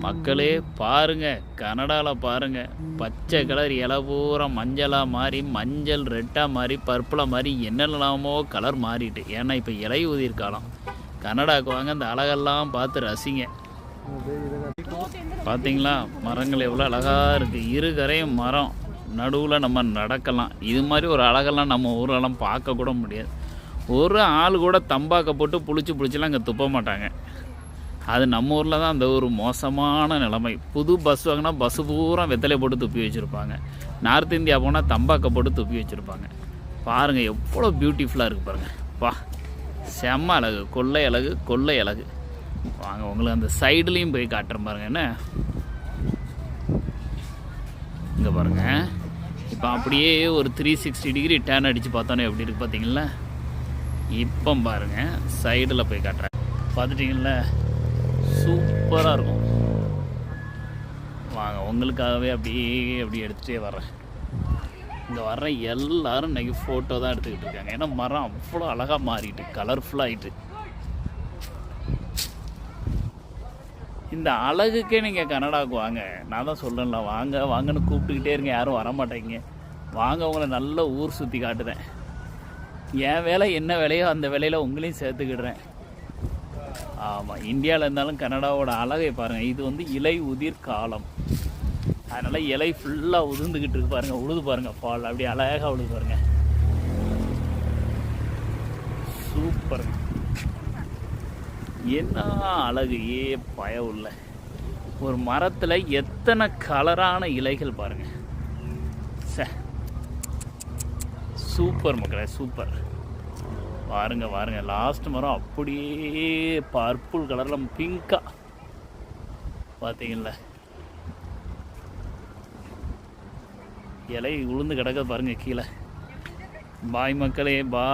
மக்களே பாருங்க, கனடாவில் பாருங்க, பச்சை கலர் இலை பூரா மஞ்சளாக மாறி, மஞ்சள் ரெட்டாக மாறி, பர்பிளாக மாறி, என்னெல்லாமோ கலர் மாறிட்டு. ஏன்னா இப்போ இலை உதிர் காலம். கனடாவுக்கு வாங்க, இந்த அழகெல்லாம் பார்த்து ரசிங்க. பார்த்தீங்களா மரங்கள் எவ்வளோ அழகாக இருக்குது. இரு கரையும் மரம், நடுவில் நம்ம நடக்கலாம். இது மாதிரி ஒரு அழகெல்லாம் நம்ம ஊரெல்லாம் பார்க்க கூட முடியாது. ஒரு ஆள் கூட தம்பாக்க போட்டு புளிச்சுலாம் இங்கே துப்ப மாட்டாங்க. அது நம்ம ஊரில் தான் அந்த ஒரு மோசமான நிலைமை. புது பஸ் வாங்கினா பஸ்ஸு பூரா வெத்தலை போட்டு துப்பி வச்சுருப்பாங்க. நார்த் இந்தியா போனால் தம்பாக்க போட்டு துப்பி வச்சுருப்பாங்க. பாருங்கள் எவ்வளோ பியூட்டிஃபுல்லாக இருக்குது பாருங்கள். பா செம்ம அழகு, கொள்ளை அழகு. வாங்க உங்களுக்கு அந்த சைடுலேயும் போய் காட்டுறேன் பாருங்கள். என்ன இங்கே பாருங்கள், இப்போ அப்படியே ஒரு 360 டிகிரி டேர்ன் அடித்து பார்த்தோன்னே எப்படி இருக்குது பார்த்தீங்களா? இப்போ பாருங்கள் சைடில் போய் காட்டுறேன். பார்த்துட்டிங்களா? சூப்பராக இருக்கும். வாங்க உங்களுக்காகவே அப்படியே எடுத்துகிட்டே வர்றேன். இங்கே வர்ற எல்லோரும் இன்றைக்கி ஃபோட்டோ தான் எடுத்துக்கிட்டு இருக்காங்க. ஏன்னா மரம் அவ்வளோ அழகாக மாறிட்டு, கலர்ஃபுல்லாகிட்டு. இந்த அழகுக்கே நீங்கள் கனடாவுக்கு வாங்க. நான் தான் சொல்கிறேன்ல, வாங்கன்னு கூப்பிட்டுக்கிட்டே இருங்க, யாரும் வரமாட்டேங்க. வாங்க, உங்களை நல்ல ஊர் சுற்றி காட்டுறேன். என் வேலை என்ன வேலையோ அந்த வேலையில் உங்களையும் சேர்த்துக்கிடுறேன். ஆமாம், இந்தியாவில் இருந்தாலும் கனடாவோட அழகை பாருங்கள். இது வந்து இலை உதிர் காலம். அதனால் இலை ஃபுல்லாக உதிர்ந்துக்கிட்டு இருக்கு பாருங்கள். உழுது பாருங்கள், ஃபால் அப்படி அழகாக உழுது பாருங்கள். சூப்பருங்க, என்ன அழகு! பய உள்ள ஒரு மரத்தில் எத்தனை கலரான இலைகள் பாருங்கள். சூப்பர் மக்களே, சூப்பர். பாருங்க லாஸ்ட் மரம் அப்படியே பர்பிள் கலரில் பிங்காக பார்த்தீங்களா? இலை உளுந்து கிடக்க பாருங்கள் கீழே. பாய் மக்களே, பாய்.